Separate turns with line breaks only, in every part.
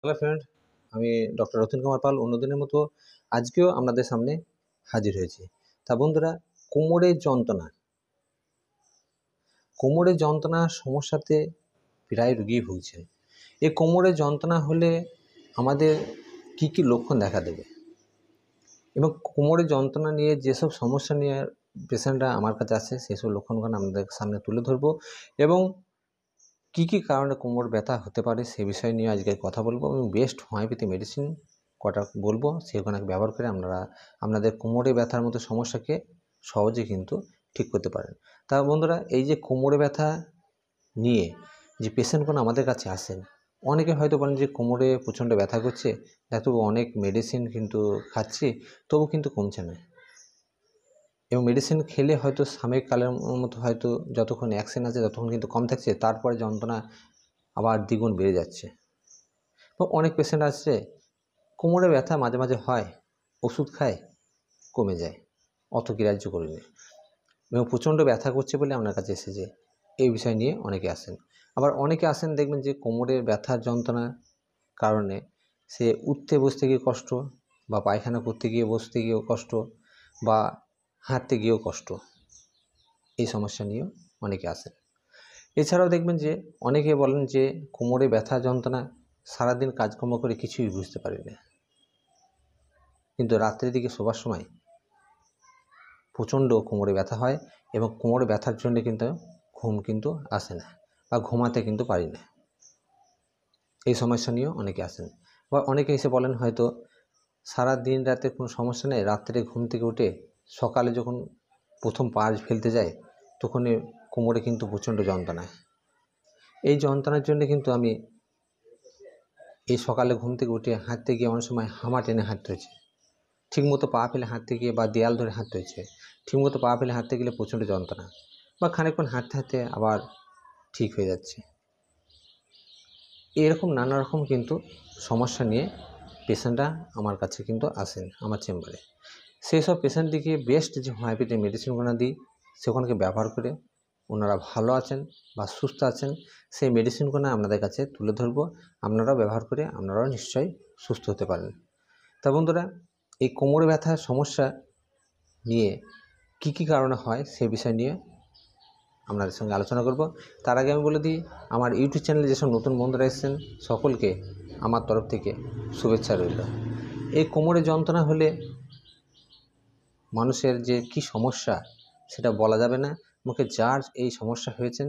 Hello friend, আমি doctor Ratan Kumar Pal অন্যদিনের মতো আজকেও আপনাদের সামনে হাজির হয়েছি। তা বন্ধুরা, কোমরের যন্ত্রণার সমস্যাতে প্রায় রোগী ভুগছেন। এই কোমরের যন্ত্রণা হলে আমাদের কি লক্ষণ দেখা দেবে এবং কোমরের যন্ত্রণা নিয়ে যেসব সমস্যা নিয়ে পেশেন্টরা আমার কাছে আসে সেসব লক্ষণগুলো আপনাদের সামনে তুলে ধরবো এবং কি কারণে কোমর ব্যথা হতে পারে সে বিষয় নিয়ে আজকে কথা বলবো এবং বেস্ট হোমিওপ্যাথি মেডিসিন কটা বলবো সেগুলো ব্যবহার করে আপনারা আপনাদের কোমরে ব্যথার মতো সমস্যাকে সহজে কিন্তু ঠিক করতে পারেন। তা বন্ধুরা, এই যে কোমরে ব্যথা নিয়ে যে পেশেন্টগুলো আমাদের কাছে আসেন, অনেকে হয়তো বলেন যে কোমরে প্রচণ্ড ব্যথা করছে, এত অনেক মেডিসিন কিন্তু খাচ্ছি তবু কিন্তু কমছে না এবং মেডিসিন খেলে হয়তো সাময়িক কালের মতো হয়তো যতক্ষণ অ্যাকশন আছে ততক্ষণ কিন্তু কম থাকছে, তারপরে যন্ত্রণা আবার দ্বিগুণ বেড়ে যাচ্ছে। তো অনেক পেশেন্ট আসছে কোমরে ব্যথা মাঝে মাঝে হয়, ওষুধ খায় কমে যায়, অত গ্রাহ্য করিনি এবং প্রচণ্ড ব্যথা করছে বলে আপনার কাছে এসেছে। এই বিষয় নিয়ে অনেকে আসেন। আবার অনেকে আসেন দেখবেন যে কোমরের ব্যথার যন্ত্রণার কারণে সে উঠতে বসতে গিয়ে কষ্ট, বা পায়খানা করতে গিয়ে বসতে গিয়েও কষ্ট, বা হাঁটতে গিয়েও কষ্ট, এই সমস্যা নিয়েও অনেকে আসেন। এছাড়াও দেখবেন যে অনেকে বলেন যে কোমরে ব্যথা যন্ত্রণা, সারাদিন কাজকর্ম করে কিছুই বুঝতে পারি না, কিন্তু রাত্রের দিকে শোবার সময় প্রচণ্ড কোমরে ব্যথা হয় এবং কোমরে ব্যথার জন্য কিন্তু ঘুম কিন্তু আসে না বা ঘুমাতে কিন্তু পারি না। এই সমস্যা নিয়েও অনেকে আসেন। বা অনেকে এসে বলেন হয়তো সারা দিন রাতে কোনো সমস্যা নেই, রাত্রে ঘুম থেকে উঠে সকালে যখন প্রথম পা ফেলতে যায় তখনই কোমরে কিন্তু প্রচণ্ড যন্ত্রণা। এই যন্ত্রণার জন্য কিন্তু আমি এই সকালে ঘুম থেকে উঠে হাঁটতে গিয়ে অনেক সময় হামা টেনে হাঁটতে হয়েছে, ঠিকমতো পা ফেলে হাঁটতে গিয়ে বা দেয়াল ধরে হাঁটতে হয়েছে, ঠিকমতো পা ফেলে হাঁটতে গেলে প্রচণ্ড যন্ত্রণা, বা খানিকক্ষণ হাঁটতে হাঁটতে আবার ঠিক হয়ে যাচ্ছে। এরকম নানা রকম কিন্তু সমস্যা নিয়ে পেশেন্টরা আমার কাছে কিন্তু আসেন আমার চেম্বারে। সেই সব পেশেন্টটিকে বেস্ট যে হোমিওপ্যাথি মেডিসিনগুলো দিই সেগুলোকে ব্যবহার করে ওনারা ভালো আছেন বা সুস্থ আছেন, সেই মেডিসিনগুলো আপনাদের কাছে তুলে ধরবো। আপনারাও ব্যবহার করে আপনারাও নিশ্চয়ই সুস্থ হতে পারেন। তা বন্ধুরা, এই কোমরে ব্যথার সমস্যা নিয়ে কি কারণে হয় সে বিষয় নিয়ে আপনাদের সঙ্গে আলোচনা করব। তার আগে আমি বলে দিই, আমার ইউটিউব চ্যানেলে যেসব নতুন বন্ধুরা এসেছেন সকলকে আমার তরফ থেকে শুভেচ্ছা রইল। এই কোমরে যন্ত্রণা হলে মানুষের যে কি সমস্যা সেটা বলা যাবে না, মুখে যার এই সমস্যা হয়েছেন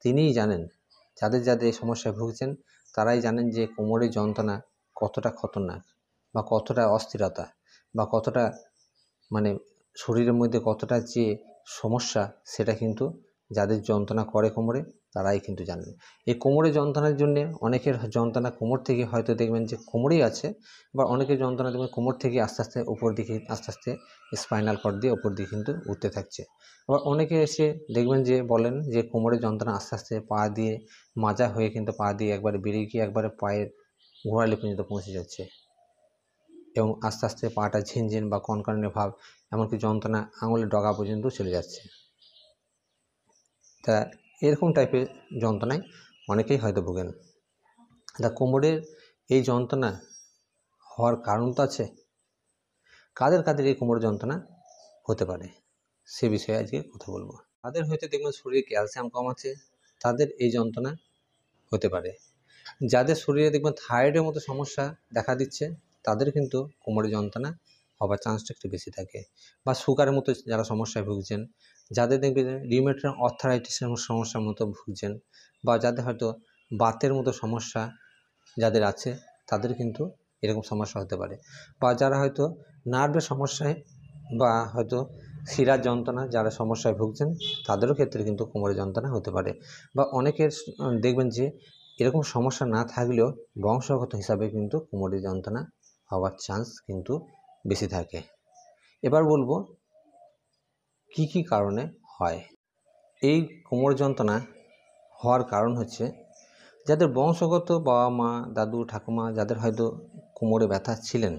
তিনিই জানেন। যাদের এই সমস্যায় ভুগছেন তারাই জানেন যে কোমরের যন্ত্রণা কতটা খতরনাক, বা কতটা অস্থিরতা, বা কতটা মানে শরীরের মধ্যে কতটা যে সমস্যা সেটা কিন্তু যাদের যন্ত্রণা করে কোমরে তারাই কিন্তু জানেন। এই কোমরে যন্ত্রণার জন্যে অনেকের যন্ত্রণা কোমর থেকে হয়তো দেখবেন যে কোমরেই আছে, বা অনেকের যন্ত্রণা দেখবেন কোমর থেকে আস্তে আস্তে উপর দিকে আস্তে আস্তে স্পাইনাল কর্ড দিয়ে উপর দিকে কিন্তু উঠতে থাকছে। আবার অনেকে এসে দেখবেন যে বলেন যে কোমরের যন্ত্রণা আস্তে আস্তে পা দিয়ে মাজা হয়ে কিন্তু পা দিয়ে একবারে বেরিয়ে গিয়ে একবারে পায়ের গোড়ালি পর্যন্ত পৌঁছে যাচ্ছে এবং আস্তে আস্তে পাটা ঝিনঝিন বা কনকনে ভাব, এমনকি যন্ত্রণা আঙুলের ডগা পর্যন্ত চলে যাচ্ছে। তা এরকম টাইপের যন্ত্রণায় অনেকেই হয়তো ভোগেন। তা কোমরের এই যন্ত্রণা হওয়ার কারণ তো আছে। কাদের এই কোমর যন্ত্রণা হতে পারে সে বিষয়ে আজকে কথা বলবো। তাদের হয়তো দেখবেন শরীরে ক্যালসিয়াম কম আছে, তাদের এই যন্ত্রণা হতে পারে। যাদের শরীরে দেখবেন থাইরয়েডের মতো সমস্যা দেখা দিচ্ছে তাদের কিন্তু কোমরের যন্ত্রণা হবার চান্সটা একটু বেশি থাকে। বা সুগারের মতো যারা সমস্যায় ভুগছেন, যাদের দেখবেন রিউমেটয়েড আর্থ্রাইটিসের সমস্যার মতো ভুগছেন, বা যাদের হয়তো বাতের মতো সমস্যা যাদের আছে তাদের কিন্তু এরকম সমস্যা হতে পারে। বা যারা হয়তো নার্ভের সমস্যায় বা হয়তো শিরার যন্ত্রণা যারা সমস্যায় ভুগছেন তাদেরও ক্ষেত্রে কিন্তু কোমরের যন্ত্রণা হতে পারে। বা অনেকের দেখবেন যে এরকম সমস্যা না থাকলেও বংশগত হিসাবে কিন্তু কোমরের যন্ত্রণা হওয়ার চান্স কিন্তু বেশি থাকে। এবার বলবো কি কারণে হয়। এই কোমর যন্ত্রণা হওয়ার কারণ হচ্ছে যাদের বংশগত বাবা মা দাদু ঠাকুমা যাদের হয়তো কোমরে ব্যথা ছিলেন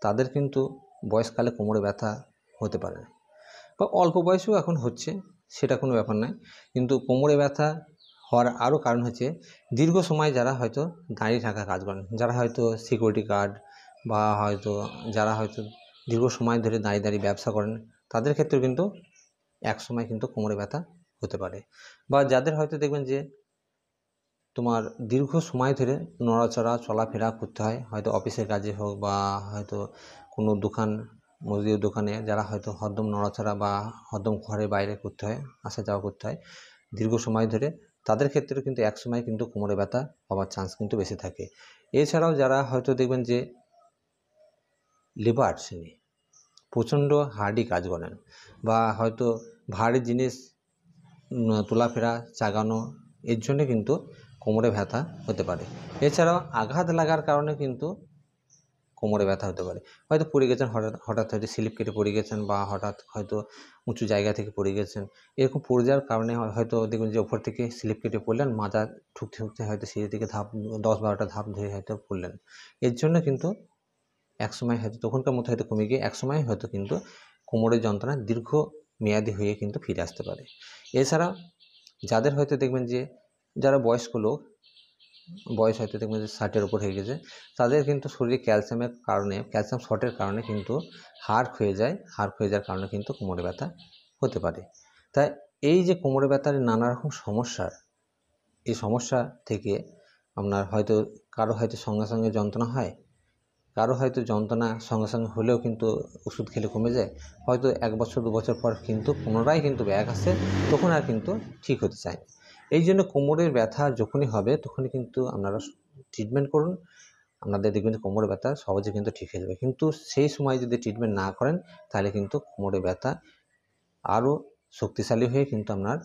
তাদের কিন্তু বয়সকালে কোমরে ব্যথা হতে পারে, বা অল্প বয়সেও এখন হচ্ছে, সেটা কোনো ব্যাপার নয়। কিন্তু কোমরে ব্যথা হওয়ার আরও কারণ হচ্ছে দীর্ঘ সময় যারা হয়তো দাঁড়িয়ে থাকা কাজ করেন, যারা হয়তো সিকিউরিটি গার্ড বা হয়তো যারা হয়তো দীর্ঘ সময় ধরে দাঁড়িয়ে দাঁড়িয়ে ব্যবসা করেন, তাদের ক্ষেত্রেও কিন্তু এক সময় কিন্তু কোমরে ব্যথা হতে পারে। বা যাদের হয়তো দেখবেন যে তোমার দীর্ঘ সময় ধরে নড়াচড়া চলাফেরা করতে হয়, হয়তো অফিসের কাজে হোক বা হয়তো কোনো দোকান মুদির দোকানে, যারা হয়তো হরদম নড়াচড়া বা হরদম ঘরে বাইরে করতে হয়, আসা যাওয়া করতে হয় দীর্ঘ সময় ধরে, তাদের ক্ষেত্রে কিন্তু একসময় কিন্তু কোমরে ব্যথা হওয়ার চান্স কিন্তু বেশি থাকে। এছাড়াও যারা হয়তো দেখবেন যে লেবার শ্রেণী, প্রচণ্ড হার্ডি কাজ করেন বা হয়তো ভারী জিনিস তোলাফেরা চাগানো, এর জন্যে কিন্তু কোমরে ব্যথা হতে পারে। এছাড়াও আঘাত লাগার কারণে কিন্তু কোমরে ব্যথা হতে পারে। হয়তো পড়ে গেছেন, হঠাৎ হয়তো স্লিপ কেটে পড়ে গেছেন বা হঠাৎ হয়তো উঁচু জায়গা থেকে পড়ে গেছেন, এরকম পড়ে যাওয়ার কারণে হয়তো দেখবেন যে ওপর থেকে স্লিপ কেটে পড়লেন, মাজা ঠুকতে ঠুকতে হয়তো সিঁড়ি থেকে 10-12টা ধাপ ধরে হয়তো পড়লেন। এর জন্য কিন্তু একসময় হয়তো তখনকার মতো হয়তো কমে গিয়ে একসময় হয়তো কিন্তু কোমরের যন্ত্রণা দীর্ঘমেয়াদী হয়ে কিন্তু ফিরে আসতে পারে। এছাড়া যাদের হয়তো দেখবেন যে যারা বয়স্ক লোক, বয়স হয়তো দেখবেন যে 60-এর উপর হয়ে গেছে, তাদের কিন্তু শরীরে ক্যালসিয়ামের কারণে, ক্যালসিয়াম শর্টের কারণে কিন্তু হাড় ক্ষয়ে যায়, হাড় ক্ষয়ে যাওয়ার কারণে কিন্তু কোমরে ব্যথা হতে পারে। তাই এই যে কোমরে ব্যথার নানা রকম সমস্যার, এই সমস্যা থেকে আপনার হয়তো কারো হয়তো সঙ্গে সঙ্গে যন্ত্রণা হয়, কারো হয়তো যন্ত্রণা সঙ্গে সঙ্গে হলেও কিন্তু ওষুধ খেলে কমে যায়, হয়তো 1 বছর 2 বছর পর কিন্তু পুনরায় কিন্তু ব্যাক আসে, তখন আর কিন্তু ঠিক হতে চায়। এই জন্য কোমরের ব্যথা যখনই হবে তখনই কিন্তু আপনারা ট্রিটমেন্ট করুন, আপনাদের দেখবেন কোমরের ব্যথা সহজে কিন্তু ঠিক হয়ে যাবে। কিন্তু সেই সময় যদি ট্রিটমেন্ট না করেন তাহলে কিন্তু কোমরের ব্যথা আরও শক্তিশালী হয়ে কিন্তু আপনার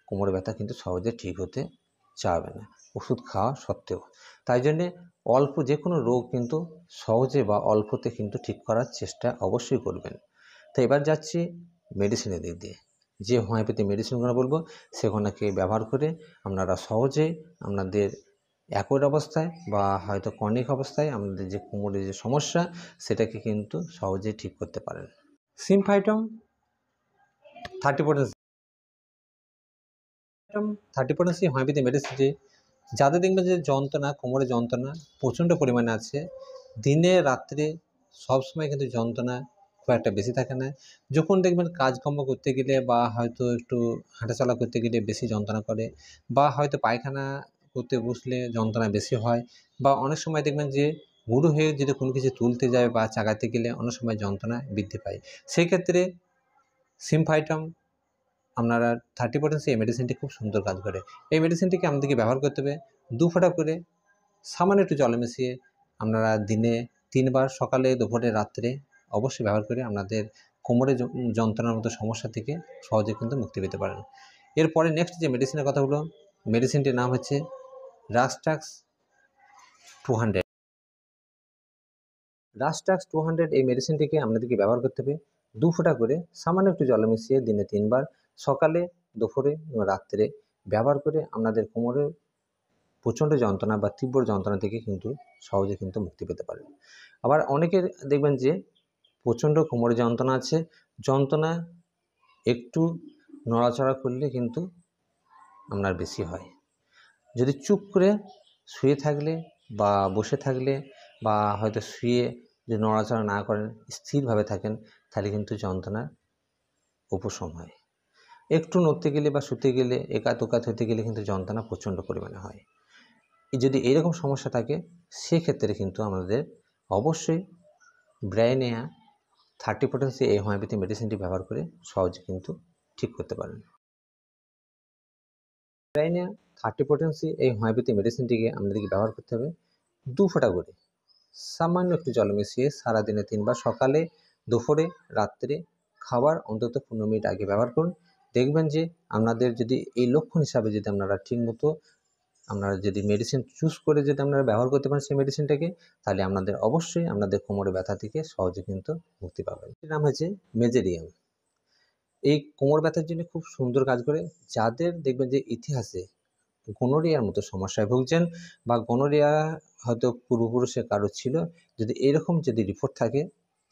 কোমরের ব্যথা কিন্তু সহজে ঠিক হতে চাবে না, ওষুধ খাওয়া সত্ত্বেও। তাই জন্যে অল্প যে কোনো রোগ কিন্তু সহজে বা অল্পতে কিন্তু ঠিক করার চেষ্টা অবশ্যই করবেন। তো এবার যাচ্ছি মেডিসিনের দিক দিয়ে। যে হোমিওপ্যাথি মেডিসিনগুলো বলবো সেগুলোকে ব্যবহার করে আপনারা সহজে আপনাদের অ্যাকুট অবস্থায় বা হয়তো ক্রনিক অবস্থায় আপনাদের যে কোমরের যে সমস্যা সেটাকে কিন্তু সহজেই ঠিক করতে পারেন। সিমফাইটম 30% 30% হোমিওপ্যাথি মেডিসিনটি, যাদের দেখবেন যে যন্ত্রণা, কোমরে যন্ত্রণা প্রচণ্ড পরিমাণে আছে, দিনে রাত্রে সবসময় কিন্তু যন্ত্রণা খুব একটা বেশি থাকে না। যখন দেখবেন কাজকর্ম করতে গেলে বা হয়তো একটু হাঁটাচলা করতে গেলে বেশি যন্ত্রণা করে, বা হয়তো পায়খানা করতে বসলে যন্ত্রণা বেশি হয়, বা অনেক সময় দেখবেন যে বুড়ো হয়ে যদি কোনো কিছু তুলতে যায় বা চাগাতে গেলে অনেক সময় যন্ত্রণা বৃদ্ধি পায়। সেই ক্ষেত্রে সিমফাইটম আপনারা 30% এই মেডিসিনটি খুব সুন্দর কাজ করে। এই মেডিসিনটিকে আমাদেরকে ব্যবহার করতে হবে 2 ফোঁটা করে সামান্য একটু জলে মিশিয়ে, আপনারা দিনে 3 বার, সকালে, দুপুরে, রাত্রে অবশ্যই ব্যবহার করে আপনাদের কোমরে যন্ত্রণার মতো সমস্যা থেকে সহজে কিন্তু মুক্তি পেতে পারেন। এরপরে নেক্সট যে মেডিসিনের কথা হলো, মেডিসিনটির নাম হচ্ছে রাস্টাক্স 200। রাস্টাক্স 200 এই মেডিসিনটিকে আপনাদেরকে ব্যবহার করতে হবে 2 ফোঁটা করে সামান্য একটু জলে মিশিয়ে দিনে 3 বার, সকালে, দুপুরে এবং রাত্রে ব্যবহার করে আপনাদের কোমরের প্রচণ্ড যন্ত্রণা বা তীব্র যন্ত্রণা থেকে কিন্তু সহজে কিন্তু মুক্তি পেতে পারেন। আবার অনেকের দেখবেন যে প্রচণ্ড কোমরে যন্ত্রণা আছে, যন্ত্রণা একটু নড়াচড়া করলে কিন্তু আপনার বেশি হয়। যদি চুপ করে শুয়ে থাকলে বা বসে থাকলে বা হয়তো শুয়ে যদি নড়াচড়া না করেন, স্থিরভাবে থাকেন, তাহলে কিন্তু যন্ত্রণার উপশম হয়। একটু নড়তে গেলে বা শুতে গেলে, একাত ওকাত হতে গেলে কিন্তু যন্ত্রণা প্রচণ্ড পরিমাণে হয়। যদি এইরকম সমস্যা থাকে সেক্ষেত্রে কিন্তু আমাদের অবশ্যই ব্রাইনেয়া 30% এই হোমিওপ্যাথি মেডিসিনটি ব্যবহার করে সহজে কিন্তু ঠিক করতে পারেন। ব্রাইনেয়া 30% এই হোমিওপ্যাথি মেডিসিনটিকে আমাদেরকে ব্যবহার করতে হবে 2 ফোঁটা করে সামান্য একটু জল মিশিয়ে সারাদিনে 3 বার, সকালে, দুপুরে, রাত্রে খাবার অন্তত 15 মিনিট আগে ব্যবহার করুন। দেখবেন যে আপনাদের যদি এই লক্ষণ হিসাবে যদি আপনারা ঠিকমতো আপনারা যদি মেডিসিন চুজ করে যদি আপনারা ব্যবহার করতে পারেন সেই মেডিসিনটাকে, তাহলে আপনাদের অবশ্যই আপনাদের কোমরে ব্যথা থেকে সহজে কিন্তু মুক্তি পাবেন। এর নাম হচ্ছে মেজেরিয়াম। এই কোমর ব্যথার জন্য খুব সুন্দর কাজ করে। যাদের দেখবেন যে ইতিহাসে গনোরিয়ার মতো সমস্যায় ভুগছেন বা গনোরিয়া হয়তো পূর্বপুরুষের কারো ছিল, যদি এরকম যদি রিপোর্ট থাকে,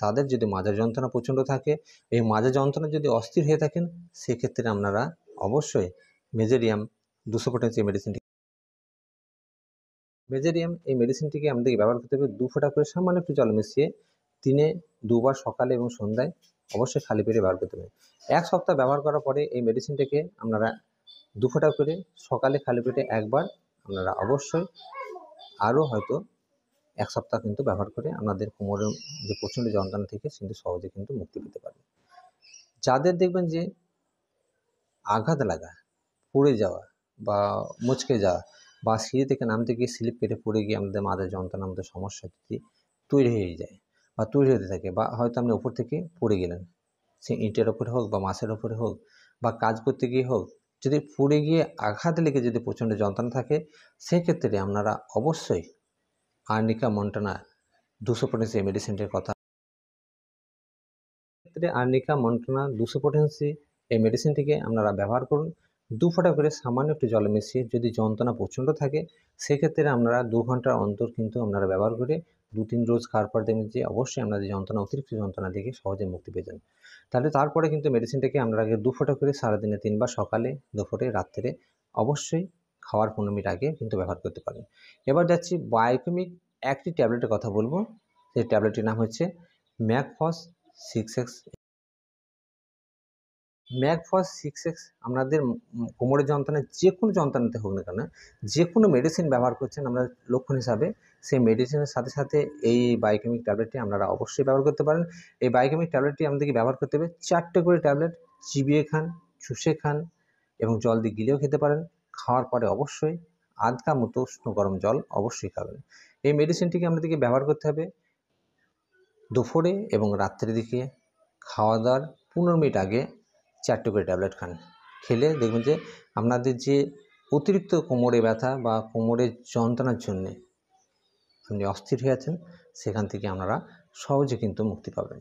তাদের যদি মাজা যন্ত্রণা প্রচণ্ড থাকে, এই মাজা যন্ত্রণা যদি অস্থির হয়ে থাকেন, সেক্ষেত্রে আপনারা অবশ্যই মেজেরিয়াম 200 পটেন্সি এই মেডিসিনটি। মেজেরিয়াম এই মেডিসিনটিকে আমাদেরকে ব্যবহার করতে হবে 2 ফোঁটা করে সামান্য একটু জল মিশিয়ে দিনে 2 বার সকালে এবং সন্ধ্যায় অবশ্যই খালি পেটে ব্যবহার করতে হবে। 1 সপ্তাহ ব্যবহার করার পরে এই মেডিসিনটাকে আপনারা 2 ফোঁটা করে সকালে খালি পেটে একবার আপনারা অবশ্যই আরও হয়তো 1 সপ্তাহ কিন্তু ব্যবহার করে আপনাদের কোমরের যে প্রচণ্ড যন্ত্রণা থেকে কিন্তু সহজে কিন্তু মুক্তি পেতে পারবেন। যাদের দেখবেন যে আঘাত লাগা, পড়ে যাওয়া বা মুচকে যাওয়া বা সিঁড়ি থেকে নামতে গিয়ে স্লিপ কেটে পড়ে গিয়ে আমাদের মাথায় যন্ত্রণা, আমাদের সমস্যা যদি তৈরি হয়ে যায় বা তৈরি হতে থাকে, বা হয়তো আপনি ওপর থেকে পড়ে গেলেন, সে ইটের ওপরে হোক বা মাছের ওপরে হোক বা কাজ করতে গিয়ে হোক, যদি পড়ে গিয়ে আঘাত লেগে যদি প্রচণ্ড যন্ত্রণা থাকে, সেক্ষেত্রে আপনারা অবশ্যই আর্নিকা মন্টানা 200 পটেন্সি এই মেডিসিনটির কথা। ক্ষেত্রে আর্নিকা মন্টানা 200 পটেন্সি এই মেডিসিনটিকে আপনারা ব্যবহার করুন 2 ফোঁটা করে সামান্য একটু জলে মিশিয়ে। যদি যন্ত্রণা প্রচণ্ড থাকে সেক্ষেত্রে আপনারা 2 ঘন্টার অন্তর কিন্তু আপনারা ব্যবহার করে 2-3 রোজ খাওয়ার পর দেখবেন যে অবশ্যই আপনাদের যন্ত্রণা, অতিরিক্ত যন্ত্রণা থেকে সহজে মুক্তি পেয়ে যান। তাহলে তারপরে কিন্তু মেডিসিনটাকে আপনারা আগে 2 ফোঁটা করে সারাদিনে 3 বার, সকালে, দুপুরে, রাত্রে অবশ্যই খাওয়ার 15 মিনিট আগে কিন্তু ব্যবহার করতে পারেন। এবার যাচ্ছি বায়োকেমিক একটি ট্যাবলেটের কথা বলবো। সেই ট্যাবলেটটির নাম হচ্ছে ম্যাকফস 6X। ম্যাকফস 6X আপনাদের কোমরের যন্ত্রণা, যে কোনো যন্ত্রণাতে হোক না কেন, যে কোনো মেডিসিন ব্যবহার করছেন আমরা লক্ষণ হিসাবে, সেই মেডিসিনের সাথে সাথে এই বায়োকেমিক ট্যাবলেটটি আপনারা অবশ্যই ব্যবহার করতে পারেন। এই বায়োকেমিক ট্যাবলেটটি আমাদেরকে ব্যবহার করতে হবে 4টে করে ট্যাবলেট চিবিয়ে খান, চুষে খান এবং জল দিয়ে গিলেও খেতে পারেন। খাওয়ার পরে অবশ্যই আধ কাপ মতো উষ্ণ গরম জল অবশ্যই খাবেন। এই মেডিসিনটিকে আমাদেরকে ব্যবহার করতে হবে দুপুরে এবং রাত্রের দিকে খাওয়া দাওয়ার 15 মিনিট আগে 4টে করে ট্যাবলেট খান। খেলে দেখবেন যে আপনাদের যে অতিরিক্ত কোমরে ব্যথা বা কোমরের যন্ত্রণার জন্যে আপনি অস্থির হয়ে আছেন, সেখান থেকে আপনারা সহজে কিন্তু মুক্তি পাবেন।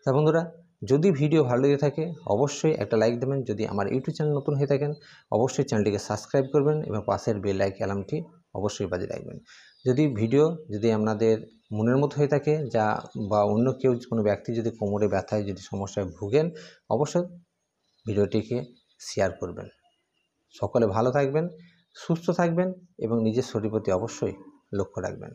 তা বন্ধুরা, যদি ভিডিও ভালো লেগে থাকে অবশ্যই একটা লাইক দেবেন। যদি আমার ইউটিউব চ্যানেল নতুন হয়ে থাকেন অবশ্যই চ্যানেলটিকে সাবস্ক্রাইব করবেন এবং পাশের বেল আইকনটি অবশ্যই বাজিয়ে রাখবেন। যদি আপনাদের মনের মতো হয়ে থাকে যা, বা অন্য কেউ কোনো ব্যক্তি যদি কোমরে ব্যথায় যদি সমস্যায় ভুগেন, অবশ্যই ভিডিওটিকে শেয়ার করবেন। সকলে ভালো থাকবেন, সুস্থ থাকবেন এবং নিজের শরীরের প্রতি অবশ্যই লক্ষ্য রাখবেন।